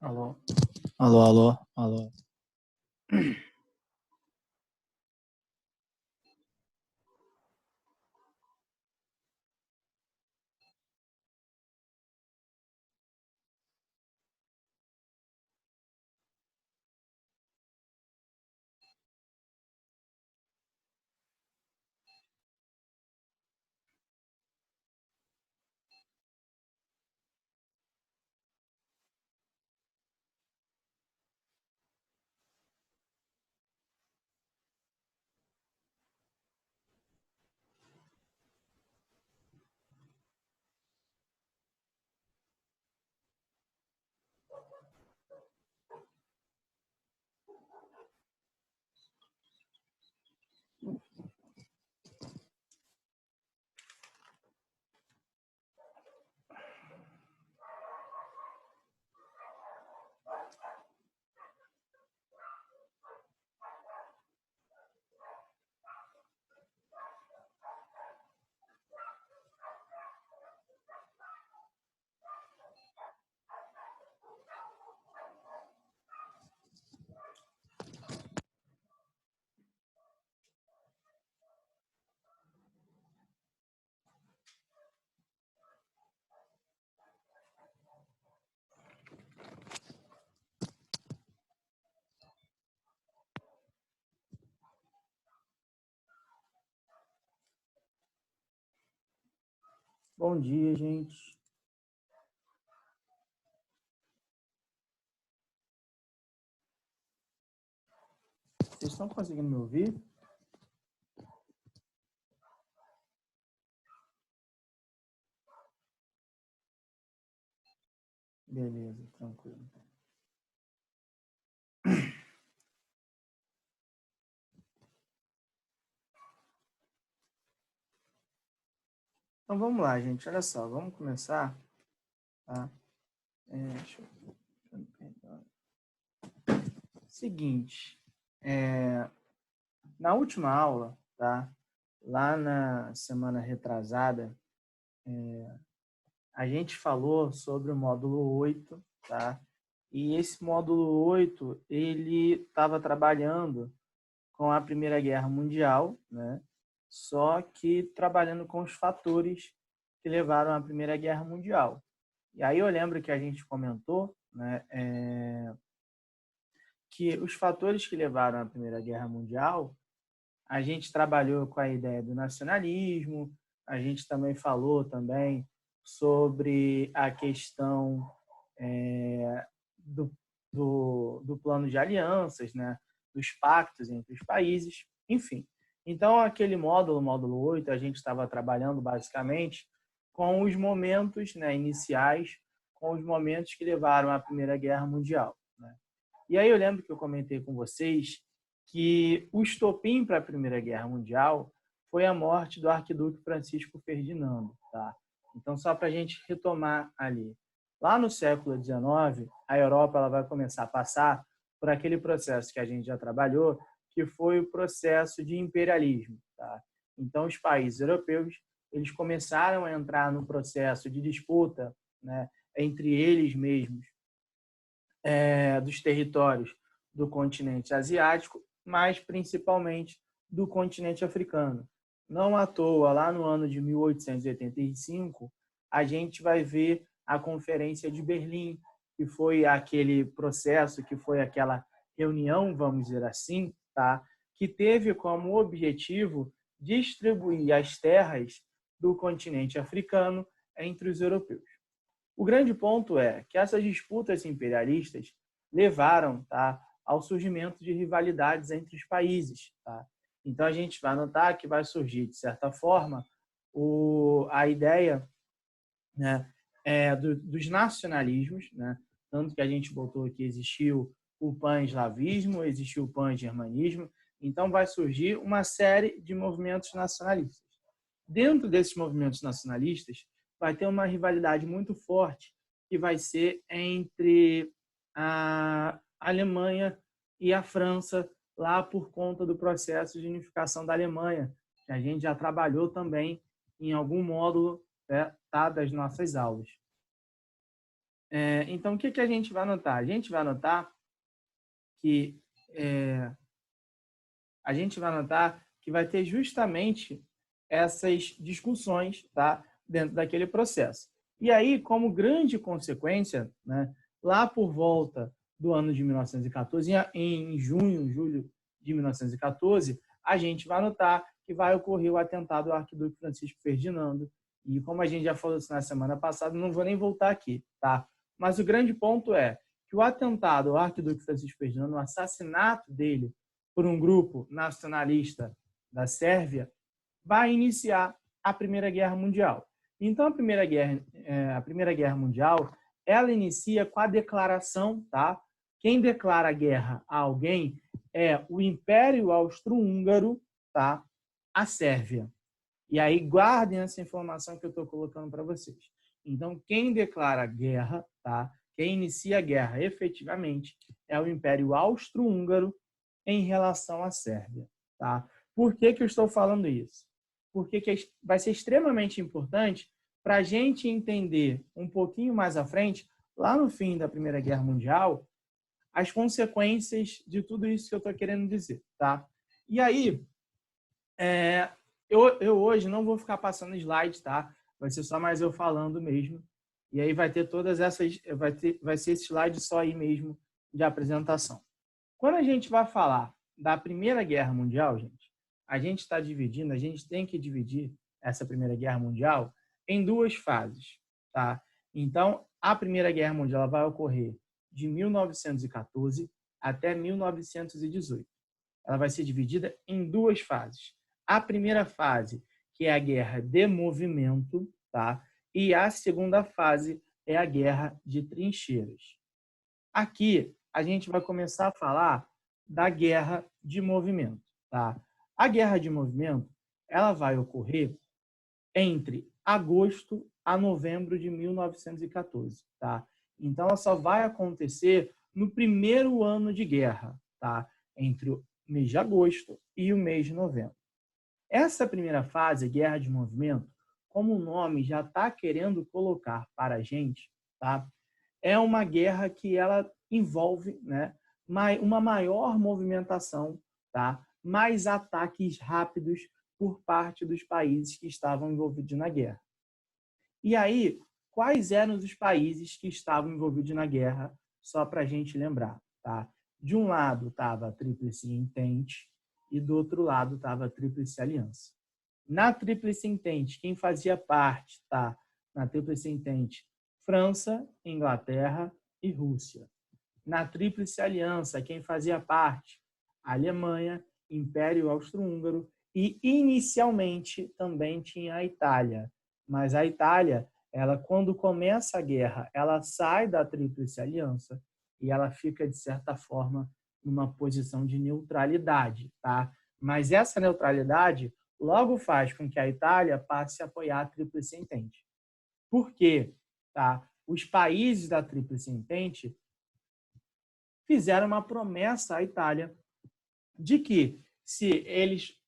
Alô, alô, alô, alô. Bom dia, gente. Vocês estão conseguindo me ouvir? Beleza, tranquilo. Então vamos lá, gente. Olha só, vamos começar. Tá? Deixa eu pegar. Seguinte, na última aula, tá? Lá na semana retrasada, a gente falou sobre o módulo 8, tá? E esse módulo 8, ele estava trabalhando com a Primeira Guerra Mundial, né? Só que trabalhando com os fatores que levaram à Primeira Guerra Mundial. E aí eu lembro que a gente comentou, né, que os fatores que levaram à Primeira Guerra Mundial, a gente trabalhou com a ideia do nacionalismo, a gente também falou também sobre a questão do plano de alianças, né, dos pactos entre os países, enfim. Então, aquele módulo 8, a gente estava trabalhando basicamente com os momentos, né, iniciais, com os momentos que levaram à Primeira Guerra Mundial, né? E aí eu lembro que eu comentei com vocês que o estopim para a Primeira Guerra Mundial foi a morte do arquiduque Francisco Ferdinando, tá? Então, só para a gente retomar ali. Lá no século XIX, a Europa ela vai começar a passar por aquele processo que a gente já trabalhou, que foi o processo de imperialismo, tá? Então, os países europeus eles começaram a entrar no processo de disputa, né, entre eles mesmos, dos territórios do continente asiático, mas principalmente do continente africano. Não à toa, lá no ano de 1885, a gente vai ver a Conferência de Berlim, que foi aquele processo, que foi aquela reunião, vamos dizer assim, tá? Que teve como objetivo distribuir as terras do continente africano entre os europeus. O grande ponto é que essas disputas imperialistas levaram, tá, ao surgimento de rivalidades entre os países. Tá? Então, a gente vai notar que vai surgir, de certa forma, a ideia, né, dos nacionalismos, né? Tanto que a gente botou que existiu o pan-eslavismo, existiu o pan-germanismo. Então, vai surgir uma série de movimentos nacionalistas. Dentro desses movimentos nacionalistas, vai ter uma rivalidade muito forte que vai ser entre a Alemanha e a França, lá por conta do processo de unificação da Alemanha, que a gente já trabalhou também em algum módulo, né, tá, das nossas aulas. Então, o que a gente vai notar? A gente vai notar que vai ter justamente essas discussões, tá, dentro daquele processo. E aí, como grande consequência, né, lá por volta do ano de 1914, em junho, julho de 1914, a gente vai notar que vai ocorrer o atentado ao arquiduque Francisco Ferdinando. E como a gente já falou isso na semana passada, não vou nem voltar aqui, tá? Mas o grande ponto é que o atentado ao arquiduque Francisco Ferdinando, o assassinato dele por um grupo nacionalista da Sérvia, vai iniciar a Primeira Guerra Mundial. Então, a Primeira Guerra Mundial, ela inicia com a declaração, tá? Quem declara guerra a alguém é o Império Austro-Húngaro, tá? A Sérvia. E aí, guardem essa informação que eu estou colocando para vocês. Então, quem declara guerra, tá? Quem inicia a guerra efetivamente é o Império Austro-Húngaro em relação à Sérvia, tá? Por que eu estou falando isso? Porque vai ser extremamente importante para a gente entender um pouquinho mais à frente, lá no fim da Primeira Guerra Mundial, as consequências de tudo isso que eu estou querendo dizer, tá? E aí, eu hoje não vou ficar passando slides, tá? Vai ser só mais eu falando mesmo. E aí vai ter todas essas, vai ser esse slide só aí mesmo de apresentação. Quando a gente vai falar da Primeira Guerra Mundial, gente, a gente tem que dividir essa Primeira Guerra Mundial em duas fases, tá? Então, a Primeira Guerra Mundial vai ocorrer de 1914 até 1918. Ela vai ser dividida em duas fases. A primeira fase, que é a Guerra de Movimento, tá? E a segunda fase é a Guerra de Trincheiras. Aqui, a gente vai começar a falar da Guerra de Movimento, tá? A Guerra de Movimento, ela vai ocorrer entre agosto a novembro de 1914, tá? Então, ela só vai acontecer no primeiro ano de guerra, tá? Entre o mês de agosto e o mês de novembro. Essa primeira fase, Guerra de Movimento, como o nome já está querendo colocar para a gente, tá? É uma guerra que ela envolve, né, uma maior movimentação, tá? Mais ataques rápidos por parte dos países que estavam envolvidos na guerra. E aí, quais eram os países que estavam envolvidos na guerra, só para a gente lembrar, tá? De um lado estava a Tríplice Entente e do outro lado estava a Tríplice Aliança. Na Tríplice Entente, quem fazia parte, tá? Na Tríplice Entente, França, Inglaterra e Rússia. Na Tríplice Aliança, quem fazia parte? Alemanha, Império Austro-Húngaro e, inicialmente, também tinha a Itália. Mas a Itália, ela, quando começa a guerra, ela sai da Tríplice Aliança e ela fica, de certa forma, numa posição de neutralidade, tá? Mas essa neutralidade logo faz com que a Itália passe a apoiar a Tríplice Entente. Por quê? Tá? Os países da Tríplice Entente fizeram uma promessa à Itália de que se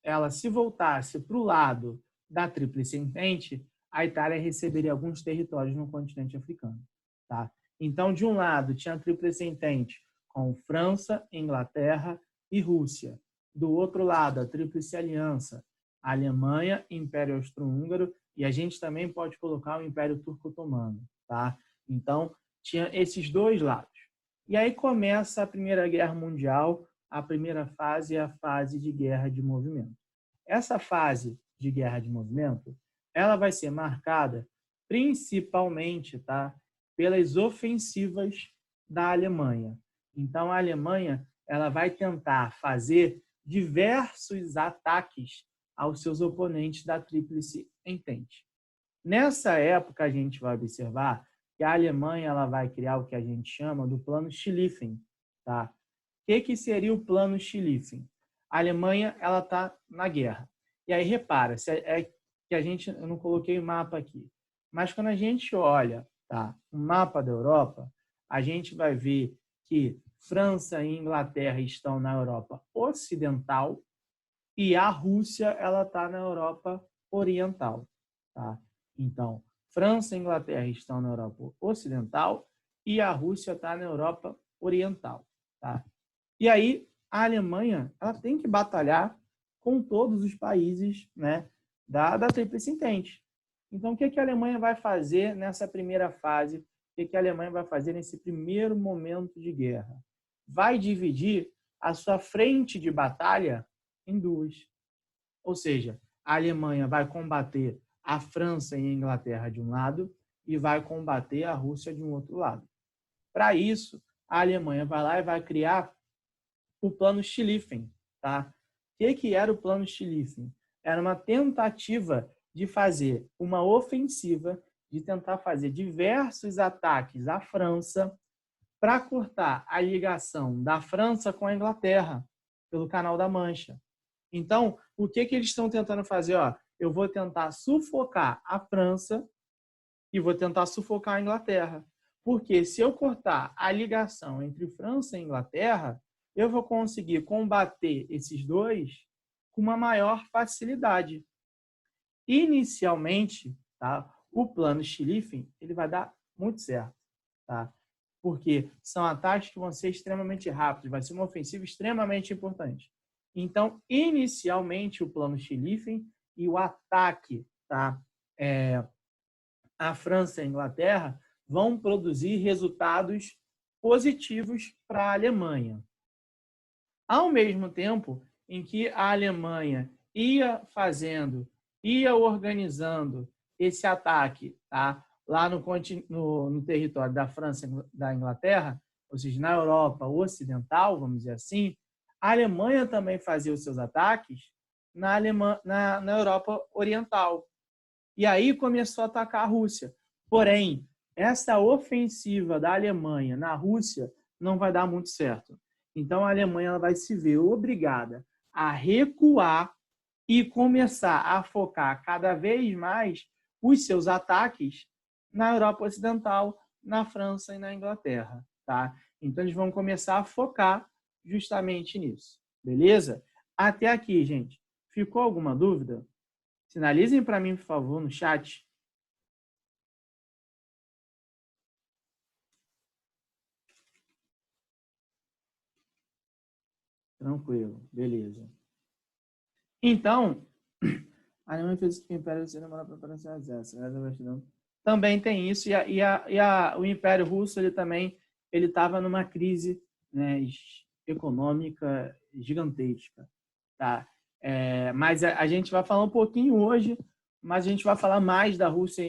ela se voltasse para o lado da Tríplice Entente, a Itália receberia alguns territórios no continente africano, tá? Então, de um lado, tinha a Tríplice Entente com França, Inglaterra e Rússia. Do outro lado, a Tríplice Aliança, Alemanha, Império Austro-Húngaro, e a gente também pode colocar o Império Turco-Otomano, tá? Então, tinha esses dois lados. E aí começa a Primeira Guerra Mundial. A primeira fase é a fase de guerra de movimento. Essa fase de guerra de movimento, ela vai ser marcada principalmente, tá, pelas ofensivas da Alemanha. Então, a Alemanha, ela vai tentar fazer diversos ataques aos seus oponentes da Tríplice Entente. Nessa época, a gente vai observar que a Alemanha ela vai criar o que a gente chama do Plano Schlieffen, tá? O que seria o Plano Schlieffen? A Alemanha ela está na guerra. E aí repara, que eu não coloquei o mapa aqui, mas quando a gente olha, tá, o mapa da Europa, a gente vai ver que França e Inglaterra estão na Europa Ocidental e a Rússia ela está na Europa Oriental, tá? Então, França e Inglaterra estão na Europa Ocidental e a Rússia está na Europa Oriental. Tá? E aí, a Alemanha ela tem que batalhar com todos os países, né, da Tríplice Entente. Então, o que a Alemanha vai fazer nessa primeira fase? O que a Alemanha vai fazer nesse primeiro momento de guerra? Vai dividir a sua frente de batalha em duas. Ou seja, a Alemanha vai combater a França e a Inglaterra de um lado e vai combater a Rússia de um outro lado. Para isso, a Alemanha vai lá e vai criar o Plano Schlieffen. Tá? O que era o Plano Schlieffen? Era uma tentativa de fazer uma ofensiva, de tentar fazer diversos ataques à França para cortar a ligação da França com a Inglaterra pelo Canal da Mancha. Então, o que eles estão tentando fazer? Ó, eu vou tentar sufocar a França e vou tentar sufocar a Inglaterra. Porque se eu cortar a ligação entre França e Inglaterra, eu vou conseguir combater esses dois com uma maior facilidade. Inicialmente, tá, o plano Schlieffen ele vai dar muito certo. Tá? Porque são ataques que vão ser extremamente rápidos, vai ser uma ofensiva extremamente importante. Então, inicialmente, o plano Schlieffen e o ataque tá, à França e à Inglaterra vão produzir resultados positivos para a Alemanha. Ao mesmo tempo em que a Alemanha ia organizando esse ataque tá, lá no território da França e da Inglaterra, ou seja, na Europa Ocidental, vamos dizer assim, a Alemanha também fazia os seus ataques na Europa Oriental. E aí começou a atacar a Rússia. Porém, essa ofensiva da Alemanha na Rússia não vai dar muito certo. Então, a Alemanha ela vai se ver obrigada a recuar e começar a focar cada vez mais os seus ataques na Europa Ocidental, na França e na Inglaterra. Tá? Então, eles vão começar a focar justamente nisso. Beleza? Até aqui, gente. Ficou alguma dúvida? Sinalizem para mim, por favor, no chat. Tranquilo, beleza. Então, a Alemanha fez o Império Russo demora para aparecer as exércitos. Também tem isso, o Império Russo ele estava numa crise, né, econômica gigantesca. Tá? Mas a gente vai falar um pouquinho hoje, mas a gente vai falar mais da Rússia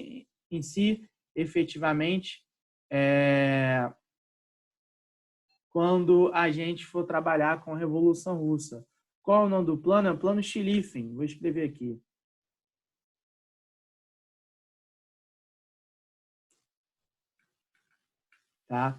em si, efetivamente, quando a gente for trabalhar com a Revolução Russa. Qual é o nome do plano? É o Plano Schlieffen. Vou escrever aqui. Tá?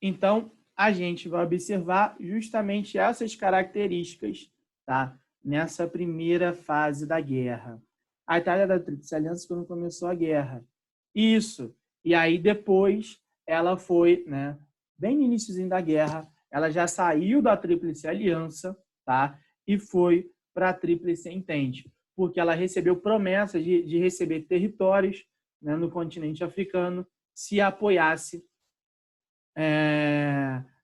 Então, a gente vai observar justamente essas características, tá? Nessa primeira fase da guerra. A Itália da Tríplice Aliança quando começou a guerra. Isso. E aí depois ela foi, né, bem no iníciozinho da guerra, ela já saiu da Tríplice Aliança, tá? E foi para a Tríplice Entente, porque ela recebeu promessas de receber territórios, né, no continente africano se apoiasse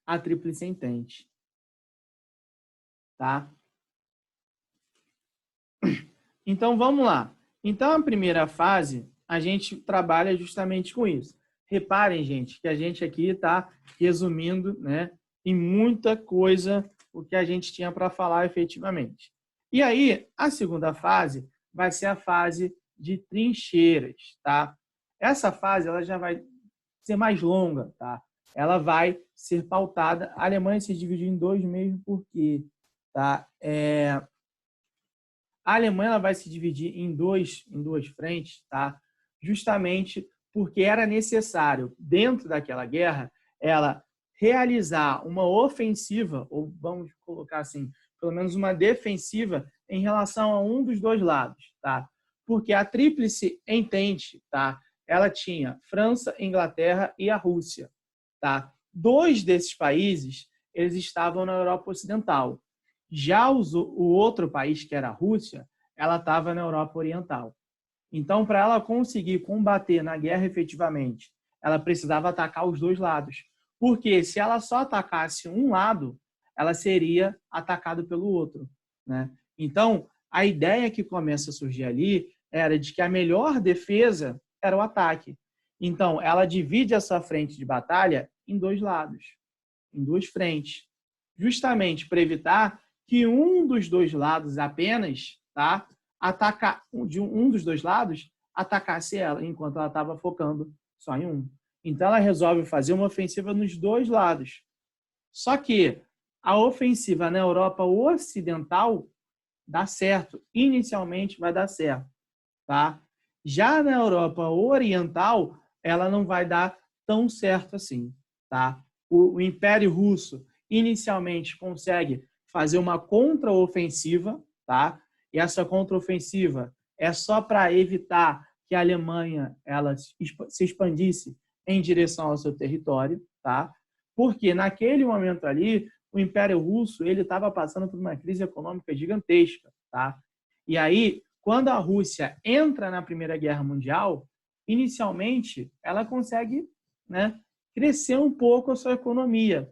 a Tríplice Entente. Tá? Então, vamos lá. Então, a primeira fase, a gente trabalha justamente com isso. Reparem, gente, que a gente aqui está resumindo, né, em muita coisa o que a gente tinha para falar efetivamente. E aí, a segunda fase vai ser a fase de trincheiras. Tá? Essa fase ela já vai ser mais longa. Tá? Ela vai ser pautada. A Alemanha se dividiu em dois mesmo porque tá? A Alemanha ela vai se dividir em duas frentes, tá? Justamente porque era necessário, dentro daquela guerra, ela realizar uma ofensiva, ou vamos colocar assim, pelo menos uma defensiva, em relação a um dos dois lados. Tá? Porque a Tríplice Entente, tá? Ela tinha França, Inglaterra e a Rússia. Tá? Dois desses países eles estavam na Europa Ocidental. Já o outro país, que era a Rússia, ela estava na Europa Oriental. Então, para ela conseguir combater na guerra efetivamente ela precisava atacar os dois lados. Porque se ela só atacasse um lado, ela seria atacada pelo outro, né? Então, a ideia que começa a surgir ali era de que a melhor defesa era o ataque. Então, ela divide a sua frente de batalha em dois lados, em duas frentes, justamente para evitar que um dos dois lados apenas, tá, de um dos dois lados atacasse ela, enquanto ela estava focando só em um. Então, ela resolve fazer uma ofensiva nos dois lados. Só que a ofensiva na Europa Ocidental dá certo. Inicialmente vai dar certo, tá? Já na Europa Oriental, ela não vai dar tão certo assim, tá? O Império Russo inicialmente consegue fazer uma contraofensiva, tá? E essa contraofensiva é só para evitar que a Alemanha ela se expandisse em direção ao seu território, tá? Porque naquele momento ali, o Império Russo ele estava passando por uma crise econômica gigantesca, tá? E aí, quando a Rússia entra na Primeira Guerra Mundial, inicialmente ela consegue, né, crescer um pouco a sua economia,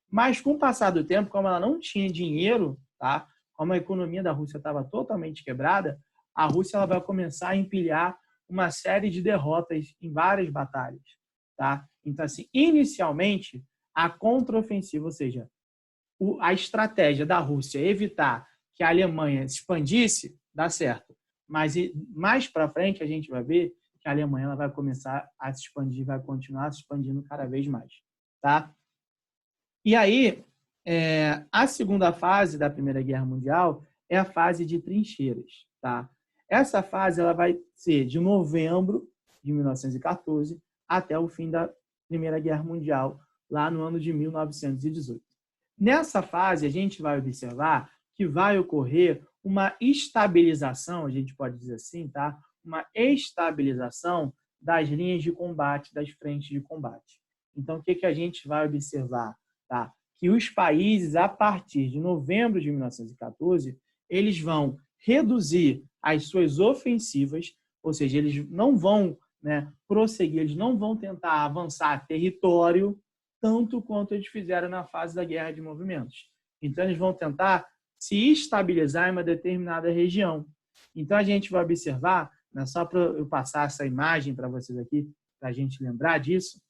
mas com o passar do tempo, como ela não tinha dinheiro, tá? Como a economia da Rússia estava totalmente quebrada, a Rússia ela vai começar a empilhar uma série de derrotas em várias batalhas, tá? Então, assim, inicialmente, a contraofensiva, ou seja, a estratégia da Rússia evitar que a Alemanha se expandisse, dá certo. Mas mais para frente a gente vai ver que a Alemanha ela vai começar a se expandir, vai continuar se expandindo cada vez mais, tá? E aí, a segunda fase da Primeira Guerra Mundial é a fase de trincheiras, tá? Essa fase ela vai ser de novembro de 1914 até o fim da Primeira Guerra Mundial, lá no ano de 1918. Nessa fase, a gente vai observar que vai ocorrer uma estabilização, a gente pode dizer assim, tá? Uma estabilização das linhas de combate, das frentes de combate. Então, o que a gente vai observar? Tá? Que os países, a partir de novembro de 1914, eles vão reduzir as suas ofensivas, ou seja, eles não vão, né, prosseguir, eles não vão tentar avançar território tanto quanto eles fizeram na fase da guerra de movimentos. Então, eles vão tentar se estabilizar em uma determinada região. Então, a gente vai observar, né, só para eu passar essa imagem para vocês aqui, para a gente lembrar disso,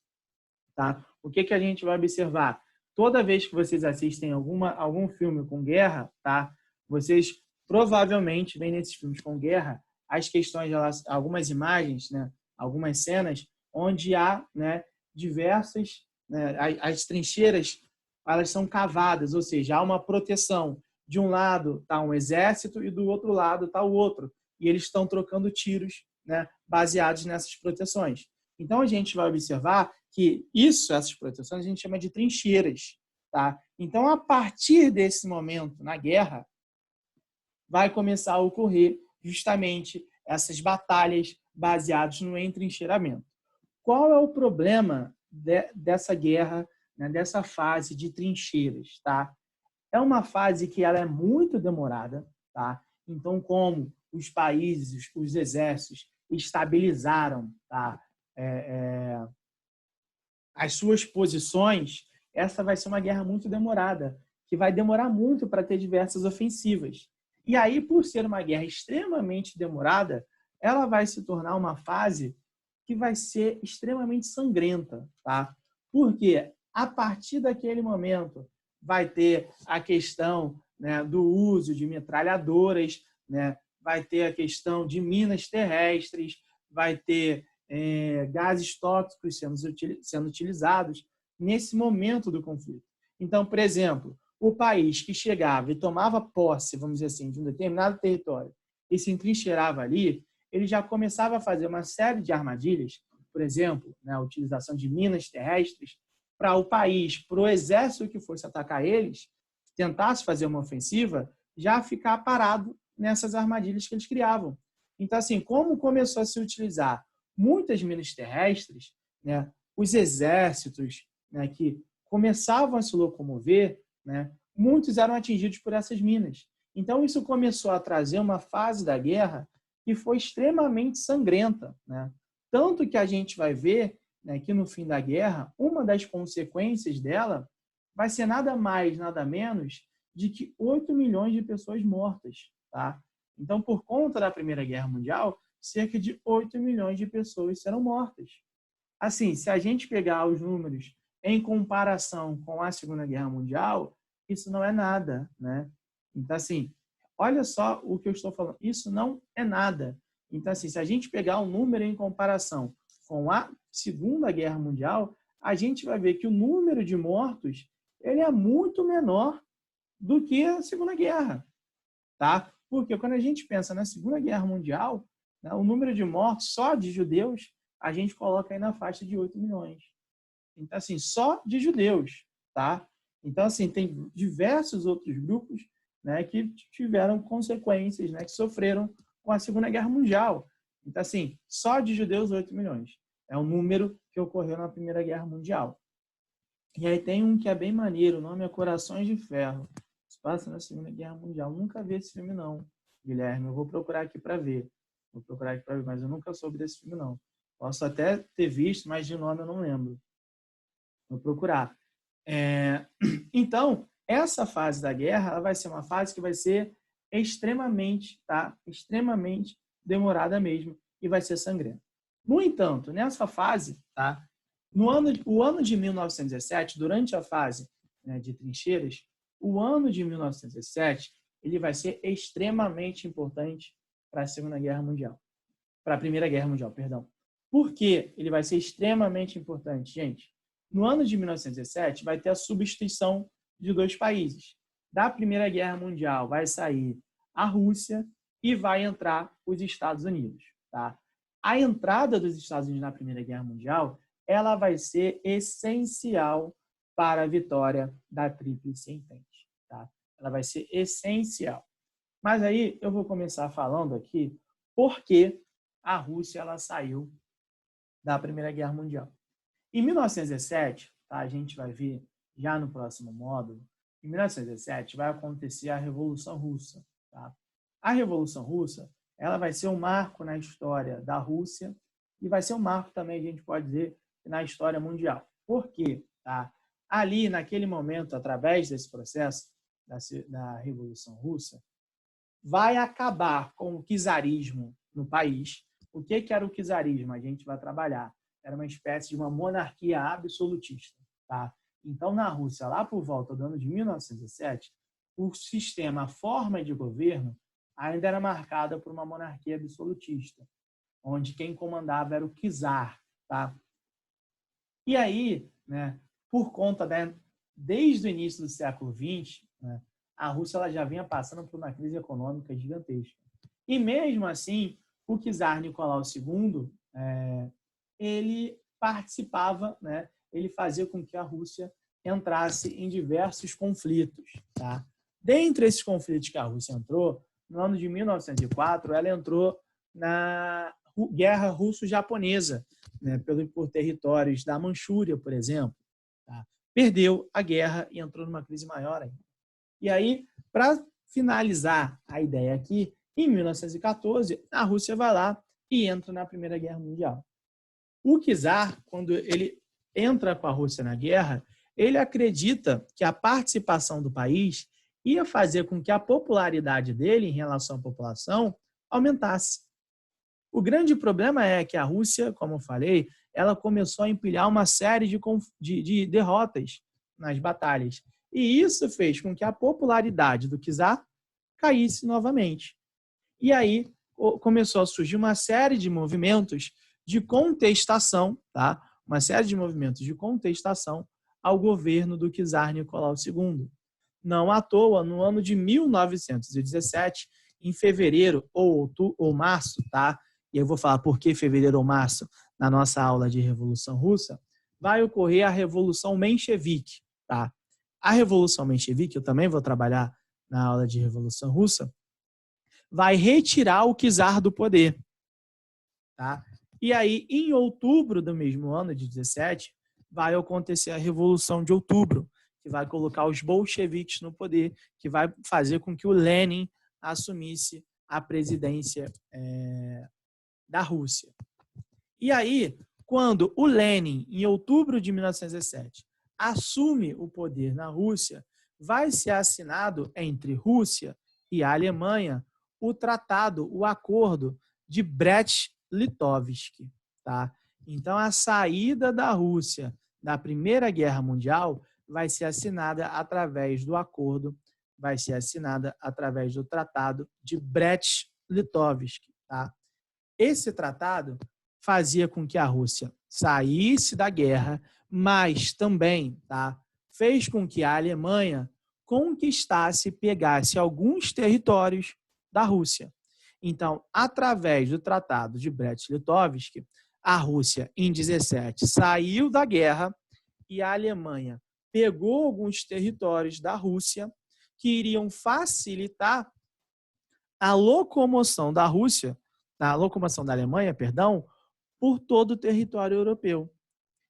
tá? O que a gente vai observar? Toda vez que vocês assistem algum filme com guerra, tá? Vocês provavelmente veem nesses filmes com guerra as questões, algumas imagens, né? Algumas cenas onde há, né, diversas, né, as trincheiras elas são cavadas, ou seja, há uma proteção. De um lado está um exército e do outro lado está o outro. E eles estão trocando tiros, né, baseados nessas proteções. Então, a gente vai observar que essas proteções, a gente chama de trincheiras. Tá? Então, a partir desse momento, na guerra, vai começar a ocorrer justamente essas batalhas baseadas no entrincheiramento. Qual é o problema dessa guerra, né, dessa fase de trincheiras? Tá? É uma fase que ela é muito demorada. Tá? Então, como os países, os exércitos estabilizaram, tá? As suas posições, essa vai ser uma guerra muito demorada, que vai demorar muito para ter diversas ofensivas. E aí, por ser uma guerra extremamente demorada, ela vai se tornar uma fase que vai ser extremamente sangrenta, tá? Porque a partir daquele momento vai ter a questão, né, do uso de metralhadoras, né? Vai ter a questão de minas terrestres, vai ter gases tóxicos sendo utilizados nesse momento do conflito. Então, por exemplo, o país que chegava e tomava posse, vamos dizer assim, de um determinado território e se entrincheirava ali, ele já começava a fazer uma série de armadilhas, por exemplo, né, a utilização de minas terrestres, para o país, para o exército que fosse atacar eles, tentasse fazer uma ofensiva, já ficar parado nessas armadilhas que eles criavam. Então, assim, como começou a se utilizar muitas minas terrestres, né, os exércitos, né, que começavam a se locomover, né, muitos eram atingidos por essas minas. Então, isso começou a trazer uma fase da guerra que foi extremamente sangrenta, né? Tanto que a gente vai ver né, que no fim da guerra, uma das consequências dela vai ser nada mais, nada menos de que 8 milhões de pessoas mortas. Tá? Então, por conta da Primeira Guerra Mundial, cerca de 8 milhões de pessoas serão mortas. Assim, se a gente pegar os números em comparação com a Segunda Guerra Mundial, isso não é nada, né? Então, assim, olha só o que eu estou falando. Isso não é nada. Então, assim, se a gente pegar um número em comparação com a Segunda Guerra Mundial, a gente vai ver que o número de mortos ele é muito menor do que a Segunda Guerra, tá? Porque quando a gente pensa na Segunda Guerra Mundial, né, o número de mortos só de judeus a gente coloca aí na faixa de 8 milhões. Então, assim, só de judeus, tá? Então, assim, tem diversos outros grupos, né, que tiveram consequências, né, que sofreram com a Segunda Guerra Mundial. Então, assim, só de judeus, 8 milhões. É o número que ocorreu na Primeira Guerra Mundial. E aí tem um que é bem maneiro, o nome é Corações de Ferro. Se passa na Segunda Guerra Mundial. Nunca vi esse filme, não, Guilherme. Eu vou procurar aqui para ver. Mas eu nunca soube desse filme, não. Posso até ter visto, mas de nome eu não lembro. Vou procurar. Então, essa fase da guerra ela vai ser uma fase que vai ser extremamente demorada mesmo e vai ser sangrenta. No entanto, nessa fase, tá? O ano de 1917, durante a fase, né, de trincheiras, o ano de 1917 ele vai ser extremamente importante para a Segunda Guerra Mundial. Para a Primeira Guerra Mundial, perdão. Por que ele vai ser extremamente importante, gente? No ano de 1917, vai ter a substituição de dois países. Da Primeira Guerra Mundial vai sair a Rússia e vai entrar os Estados Unidos. Tá? A entrada dos Estados Unidos na Primeira Guerra Mundial ela vai ser essencial para a vitória da Tríplice Entente. Tá? Ela vai ser essencial. Mas aí eu vou começar falando aqui por que a Rússia ela saiu da Primeira Guerra Mundial. Em 1917, tá, a gente vai ver já no próximo módulo, em 1917 vai acontecer a Revolução Russa. Tá? A Revolução Russa ela vai ser um marco na história da Rússia e vai ser um marco também, a gente pode dizer, na história mundial. Por quê? Tá? Ali, naquele momento, através desse processo da Revolução Russa, vai acabar com o czarismo no país. O que era o czarismo? A gente vai trabalhar. Era uma espécie de uma monarquia absolutista. Tá? Então, na Rússia, lá por volta do ano de 1907, o sistema, a forma de governo, ainda era marcada por uma monarquia absolutista, onde quem comandava era o czar. Tá? E aí, né, por conta desde o início do século XX, né, a Rússia ela já vinha passando por uma crise econômica gigantesca. E mesmo assim, o czar Nicolau II, ele participava, né, ele fazia com que a Rússia entrasse em diversos conflitos. Tá? Dentre esses conflitos que a Rússia entrou, no ano de 1904, ela entrou na Guerra Russo-Japonesa, né, por territórios da Manchúria, por exemplo. Tá? Perdeu a guerra e entrou numa crise maior ainda. E aí, para finalizar a ideia aqui, em 1914, a Rússia vai lá e entra na Primeira Guerra Mundial. O czar, quando ele entra com a Rússia na guerra, ele acredita que a participação do país ia fazer com que a popularidade dele em relação à população aumentasse. O grande problema é que a Rússia, como eu falei, ela começou a empilhar uma série de derrotas nas batalhas. E isso fez com que a popularidade do czar caísse novamente. E aí começou a surgir uma série de movimentos de contestação, tá? Uma série de movimentos de contestação ao governo do czar Nicolau II. Não à toa, no ano de 1917, em fevereiro ou março, tá? E eu vou falar por que fevereiro ou março na nossa aula de Revolução Russa, vai ocorrer a Revolução Menchevique, tá? A Revolução Menchevique, eu também vou trabalhar na aula de Revolução Russa, vai retirar o czar do poder, tá? E aí, em outubro do mesmo ano, de 17, vai acontecer a Revolução de Outubro, que vai colocar os bolcheviques no poder, que vai fazer com que o Lenin assumisse a presidência da Rússia. E aí, quando o Lenin, em outubro de 1917, assume o poder na Rússia, vai ser assinado entre Rússia e a Alemanha o tratado, o acordo de Brest-Litovsk, tá? Então, a saída da Rússia da Primeira Guerra Mundial vai ser assinada através do acordo, vai ser assinada através do tratado de Brest-Litovsk, tá? Esse tratado fazia com que a Rússia saísse da guerra, mas também, tá, fez com que a Alemanha conquistasse, pegasse alguns territórios da Rússia. Então, através do Tratado de Brest-Litovsk, a Rússia, em 17, saiu da guerra e a Alemanha pegou alguns territórios da Rússia que iriam facilitar a locomoção da Rússia, a locomoção da Alemanha, perdão, por todo o território europeu.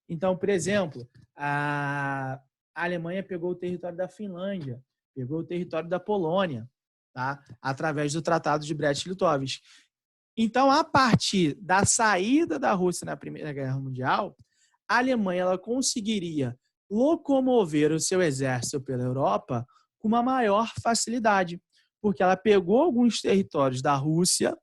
Então, por exemplo, a Alemanha pegou o território da Finlândia, pegou o território da Polônia, tá? Através do Tratado de Brest-Litovsk. Então, a partir da saída da Rússia na Primeira Guerra Mundial, a Alemanha ela conseguiria locomover o seu exército pela Europa com uma maior facilidade, porque ela pegou alguns territórios da Rússia,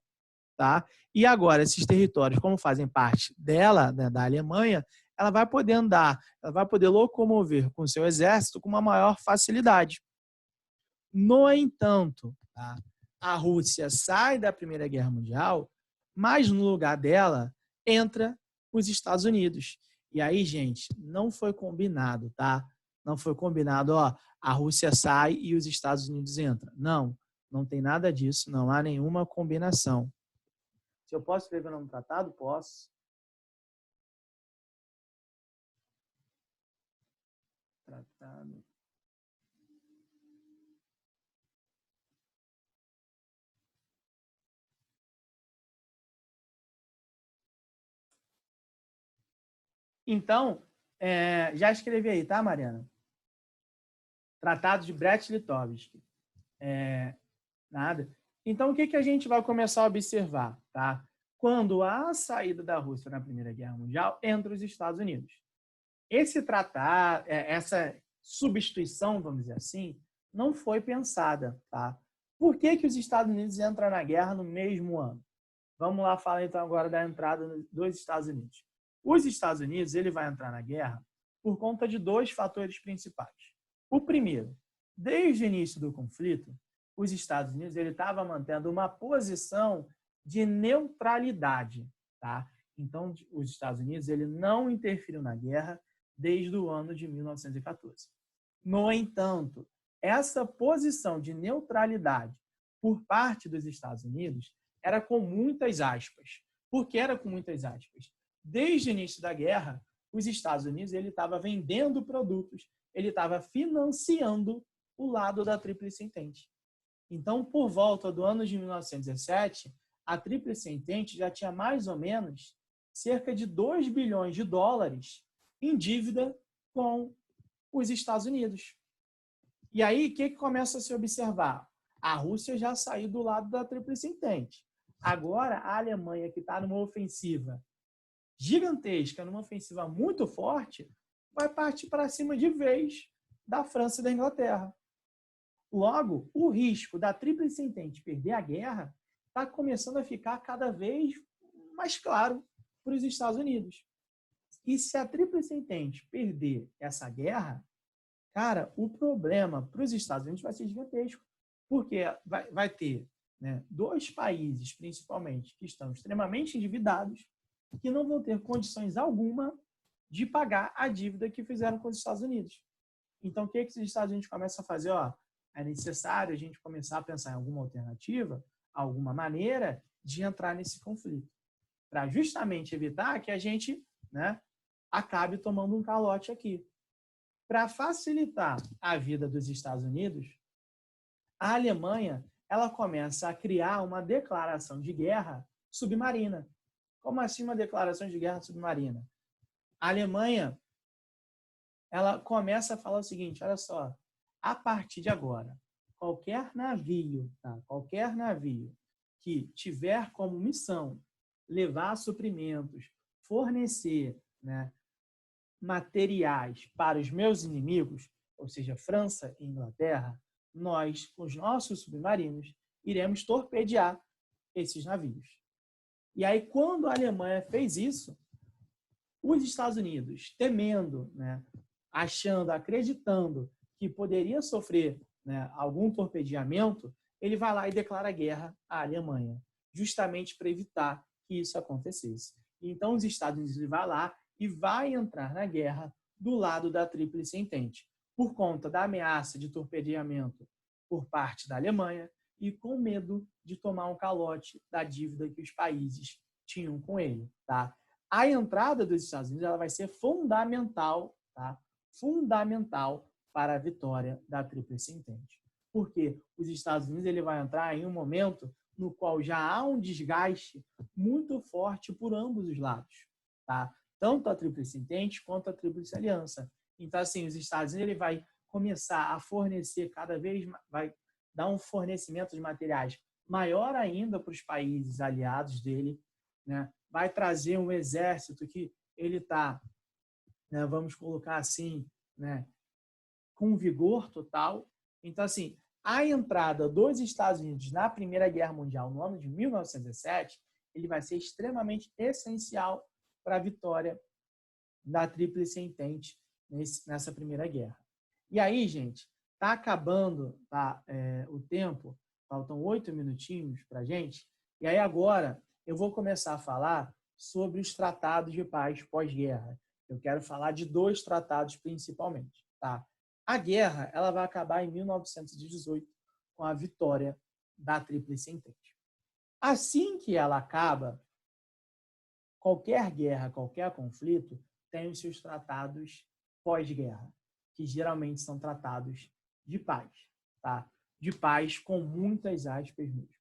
tá? E agora esses territórios, como fazem parte dela, né, da Alemanha, ela vai poder andar, ela vai poder locomover com o seu exército com uma maior facilidade. No entanto, tá, a Rússia sai da Primeira Guerra Mundial, mas no lugar dela entra os Estados Unidos. E aí, gente, não foi combinado, tá? Não foi combinado, ó, a Rússia sai e os Estados Unidos entram. Não, não tem nada disso, não há nenhuma combinação. Se eu posso escrever no tratado? Posso. Tratado. Então, já escrevi aí, tá, Mariana? Tratado de Brest-Litovsk. Nada. Então, o que a gente vai começar a observar, tá? Quando há a saída da Rússia na Primeira Guerra Mundial, entra os Estados Unidos. Esse tratado, essa substituição, vamos dizer assim, não foi pensada, tá? Por que os Estados Unidos entram na guerra no mesmo ano? Vamos lá falar então agora da entrada dos Estados Unidos. Os Estados Unidos ele vai entrar na guerra por conta de dois fatores principais. O primeiro, desde o início do conflito, os Estados Unidos ele estava mantendo uma posição de neutralidade, tá? Então, os Estados Unidos ele não interferiu na guerra desde o ano de 1914. No entanto, essa posição de neutralidade por parte dos Estados Unidos era com muitas aspas. Por que era com muitas aspas? Desde o início da guerra, os Estados Unidos ele estava vendendo produtos, ele estava financiando o lado da Tríplice Entente. Então, por volta do ano de 1917, a Tríplice Entente já tinha mais ou menos cerca de 2 bilhões de dólares em dívida com os Estados Unidos. E aí, o que começa a se observar? A Rússia já saiu do lado da Tríplice Entente. Agora, a Alemanha, que está numa ofensiva gigantesca, numa ofensiva muito forte, vai partir para cima de vez da França e da Inglaterra. Logo, o risco da Tríplice Entente perder a guerra está começando a ficar cada vez mais claro para os Estados Unidos. E se a Tríplice Entente perder essa guerra, cara, o problema para os Estados Unidos vai ser gigantesco, porque vai ter, né, dois países, principalmente, que estão extremamente endividados, que não vão ter condições alguma de pagar a dívida que fizeram com os Estados Unidos. Então, o que os Estados Unidos começam a fazer? Ó, é necessário a gente começar a pensar em alguma alternativa, alguma maneira de entrar nesse conflito, para justamente evitar que a gente, né, acabe tomando um calote aqui. Para facilitar a vida dos Estados Unidos, a Alemanha ela começa a criar uma declaração de guerra submarina. Como assim uma declaração de guerra submarina? A Alemanha ela começa a falar o seguinte, olha só, a partir de agora, qualquer navio, tá? Qualquer navio que tiver como missão levar suprimentos, fornecer, né, materiais para os meus inimigos, ou seja, França e Inglaterra, nós, com os nossos submarinos, iremos torpedear esses navios. E aí, quando a Alemanha fez isso, os Estados Unidos, temendo, né, achando, acreditando que poderia sofrer, né, algum torpedeamento, ele vai lá e declara guerra à Alemanha, justamente para evitar que isso acontecesse. Então, os Estados Unidos vai lá e vai entrar na guerra do lado da Tríplice Entente, por conta da ameaça de torpedeamento por parte da Alemanha e com medo de tomar um calote da dívida que os países tinham com ele. Tá? A entrada dos Estados Unidos ela vai ser fundamental, tá? Fundamental para a vitória da Tríplice Entente. Porque os Estados Unidos ele vai entrar em um momento no qual já há um desgaste muito forte por ambos os lados. Tá? Tanto a Tríplice Entente quanto a Tríplice Aliança. Então, assim, os Estados Unidos ele vai começar a fornecer cada vez mais, vai dar um fornecimento de materiais maior ainda para os países aliados dele, né? Vai trazer um exército que ele está, né, vamos colocar assim, né, com vigor total. Então, assim, a entrada dos Estados Unidos na Primeira Guerra Mundial no ano de 1917, ele vai ser extremamente essencial para a vitória da Tríplice Entente nessa Primeira Guerra. E aí, gente, está acabando o tempo, faltam 8 minutinhos para a gente, e aí agora eu vou começar a falar sobre os tratados de paz pós-guerra. Eu quero falar de 2 tratados principalmente. Tá? A guerra ela vai acabar em 1918 com a vitória da Tríplice Entente. Assim que ela acaba, qualquer guerra, qualquer conflito tem os seus tratados pós-guerra, que geralmente são tratados de paz, tá? De paz com muitas aspas mesmo.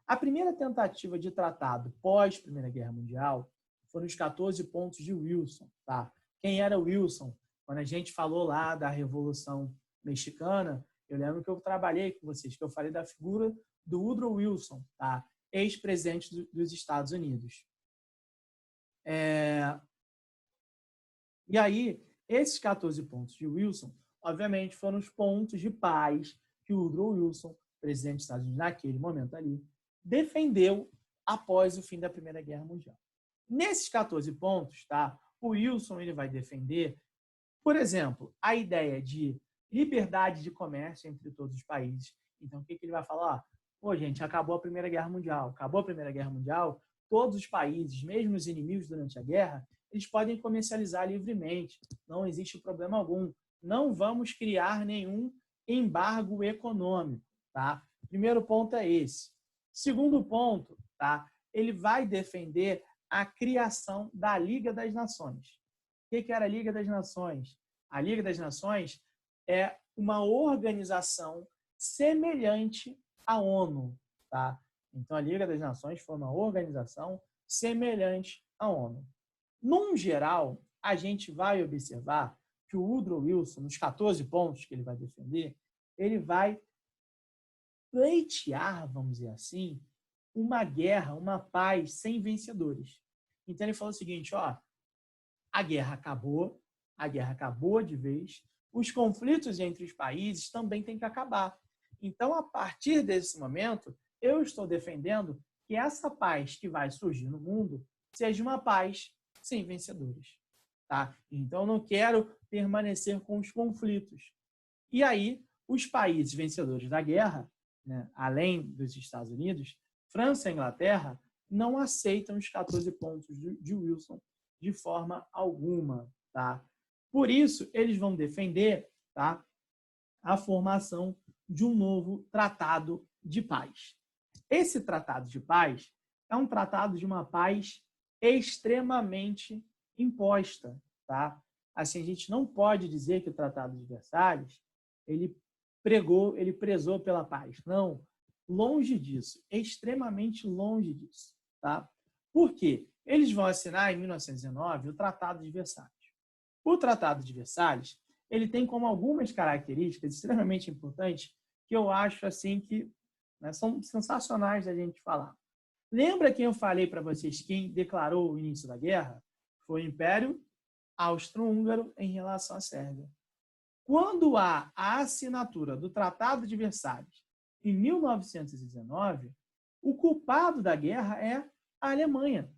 A primeira tentativa de tratado pós Primeira Guerra Mundial foram os 14 pontos de Wilson, tá? Quem era Wilson? Quando a gente falou lá da Revolução Mexicana, eu lembro que eu trabalhei com vocês, que eu falei da figura do Woodrow Wilson, tá? Ex-presidente dos Estados Unidos. E aí, esses 14 pontos de Wilson, obviamente, foram os pontos de paz que o Woodrow Wilson, presidente dos Estados Unidos naquele momento ali, defendeu após o fim da Primeira Guerra Mundial. Nesses 14 pontos, tá, o Wilson ele vai defender, por exemplo, a ideia de liberdade de comércio entre todos os países. Então, o que ele vai falar? Pô, gente, acabou a Primeira Guerra Mundial. Acabou a Primeira Guerra Mundial, todos os países, mesmo os inimigos durante a guerra, eles podem comercializar livremente. Não existe problema algum. Não vamos criar nenhum embargo econômico. Tá? Primeiro ponto é esse. Segundo ponto, tá? Ele vai defender a criação da Liga das Nações. O que era a Liga das Nações? A Liga das Nações é uma organização semelhante à ONU. Tá? Então, a Liga das Nações foi uma organização semelhante à ONU. Num geral, a gente vai observar que o Woodrow Wilson, nos 14 pontos que ele vai defender, ele vai pleitear, vamos dizer assim, uma guerra, uma paz sem vencedores. Então, ele falou o seguinte, ó, a guerra acabou de vez, os conflitos entre os países também têm que acabar. Então, a partir desse momento, eu estou defendendo que essa paz que vai surgir no mundo seja uma paz sem vencedores. Tá? Então, eu não quero permanecer com os conflitos. E aí, os países vencedores da guerra, né, além dos Estados Unidos, França e Inglaterra, não aceitam os 14 pontos de Wilson de forma alguma. Tá? Por isso, eles vão defender, tá, a formação de um novo tratado de paz. Esse tratado de paz é um tratado de uma paz extremamente imposta. Tá? Assim, a gente não pode dizer que o Tratado de Versalhes ele prezou pela paz. Não, longe disso, extremamente longe disso. Tá? Por quê? Eles vão assinar em 1919 o Tratado de Versalhes. O Tratado de Versalhes ele tem como algumas características extremamente importantes que eu acho assim que, né, são sensacionais da gente falar. Lembra que eu falei para vocês quem declarou o início da guerra? Foi o Império Austro-Húngaro em relação à Sérvia. Quando há a assinatura do Tratado de Versalhes, em 1919, o culpado da guerra é a Alemanha.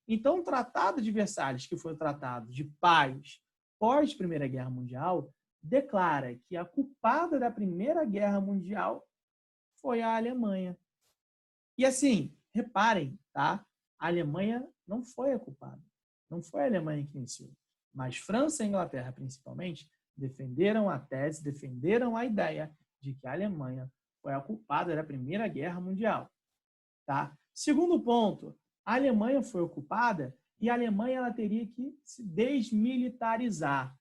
Então, o Tratado de Versalhes, que foi o tratado de paz pós-Primeira Guerra Mundial, declara que a culpada da Primeira Guerra Mundial foi a Alemanha. E assim, reparem, tá? A Alemanha não foi a culpada. Não foi a Alemanha que iniciou. Mas França e Inglaterra, principalmente, defenderam a tese, defenderam a ideia de que a Alemanha foi a culpada da Primeira Guerra Mundial. Tá? Segundo ponto, a Alemanha foi ocupada e a Alemanha ela teria que se desmilitarizar.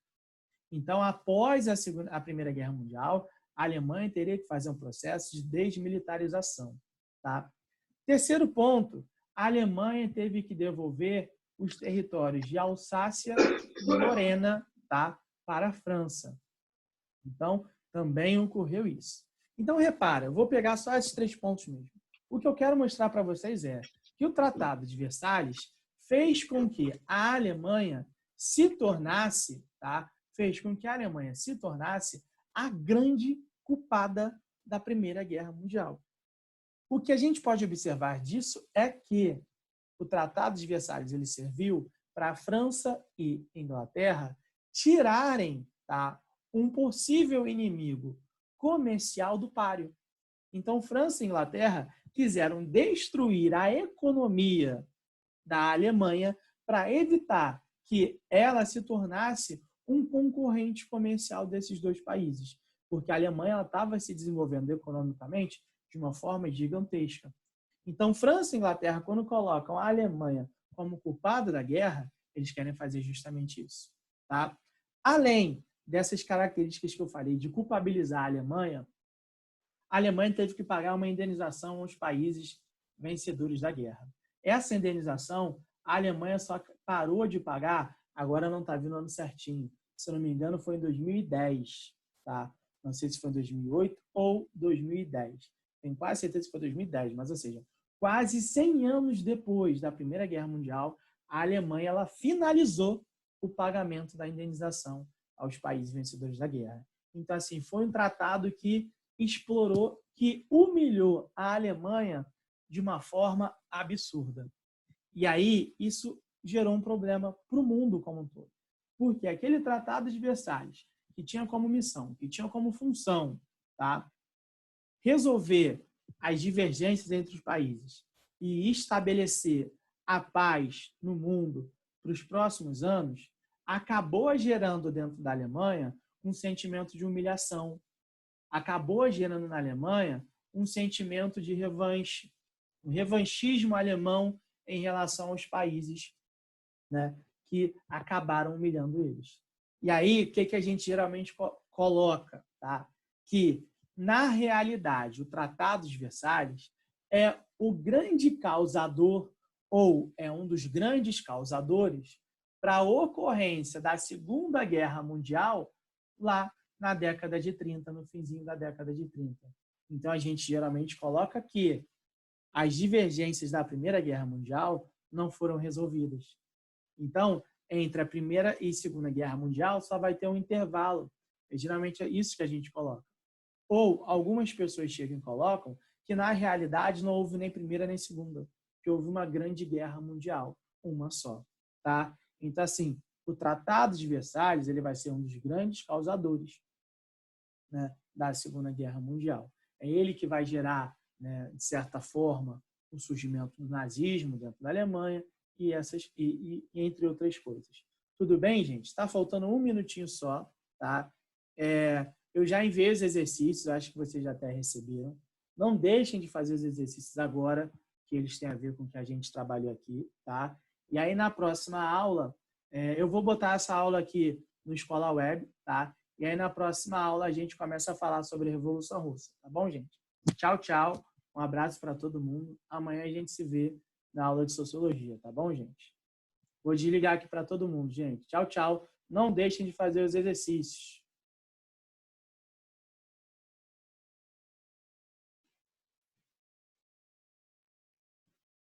Então, após a Primeira Guerra Mundial, a Alemanha teria que fazer um processo de desmilitarização. Tá? Terceiro ponto, a Alemanha teve que devolver os territórios de Alsácia e Lorena, tá, para a França. Então, também ocorreu isso. Então, repara, eu vou pegar só esses 3 pontos mesmo. O que eu quero mostrar para vocês é que o Tratado de Versalhes fez com que a Alemanha se tornasse, tá, fez com que a Alemanha se tornasse a grande culpada da Primeira Guerra Mundial. O que a gente pode observar disso é que o Tratado de Versalhes ele serviu para a França e Inglaterra tirarem, tá, um possível inimigo comercial do páreo. Então, França e Inglaterra quiseram destruir a economia da Alemanha para evitar que ela se tornasse um concorrente comercial desses 2 países, porque a Alemanha estava se desenvolvendo economicamente de uma forma gigantesca. Então, França e Inglaterra, quando colocam a Alemanha como culpada da guerra, eles querem fazer justamente isso. Tá? Além dessas características que eu falei de culpabilizar a Alemanha teve que pagar uma indenização aos países vencedores da guerra. Essa indenização, a Alemanha só parou de pagar, agora não está vindo o ano certinho. Se eu não me engano, foi em 2010. Tá? Não sei se foi em 2008 ou 2010. Tenho quase certeza que foi 2010, mas, ou seja, quase 100 anos depois da Primeira Guerra Mundial, a Alemanha ela finalizou o pagamento da indenização aos países vencedores da guerra. Então, assim, foi um tratado que explorou, que humilhou a Alemanha de uma forma absurda. E aí, isso gerou um problema para o mundo como um todo. Porque aquele Tratado de Versalhes, que tinha como missão, que tinha como função, tá, resolver as divergências entre os países e estabelecer a paz no mundo para os próximos anos, acabou gerando dentro da Alemanha um sentimento de humilhação, acabou gerando na Alemanha um sentimento de revanche, um revanchismo alemão em relação aos países, né, que acabaram humilhando eles. E aí, o que a gente geralmente coloca? Tá? Que, na realidade, o Tratado de Versalhes é o grande causador, ou é um dos grandes causadores, para a ocorrência da Segunda Guerra Mundial lá na década de 30, no finzinho da década de 30. Então, a gente geralmente coloca que as divergências da Primeira Guerra Mundial não foram resolvidas. Então, entre a Primeira e Segunda Guerra Mundial, só vai ter um intervalo. E, geralmente é isso que a gente coloca. Ou algumas pessoas chegam e colocam que, na realidade, não houve nem Primeira nem Segunda, que houve uma grande guerra mundial, uma só. Tá? Então, assim, o Tratado de Versalhes ele vai ser um dos grandes causadores, né, da Segunda Guerra Mundial. É ele que vai gerar, né, de certa forma, o surgimento do nazismo dentro da Alemanha e entre outras coisas. Tudo bem, gente? Está faltando 1 minutinho só. Tá? Eu já enviei os exercícios, acho que vocês já até receberam. Não deixem de fazer os exercícios agora, que eles têm a ver com o que a gente trabalhou aqui. Tá? E aí, na próxima aula, eu vou botar essa aula aqui no Escola Web, tá? E aí, na próxima aula, a gente começa a falar sobre a Revolução Russa. Tá bom, gente? Tchau, tchau. Um abraço para todo mundo. Amanhã a gente se vê na aula de Sociologia. Tá bom, gente? Vou desligar aqui para todo mundo, gente. Tchau, tchau. Não deixem de fazer os exercícios.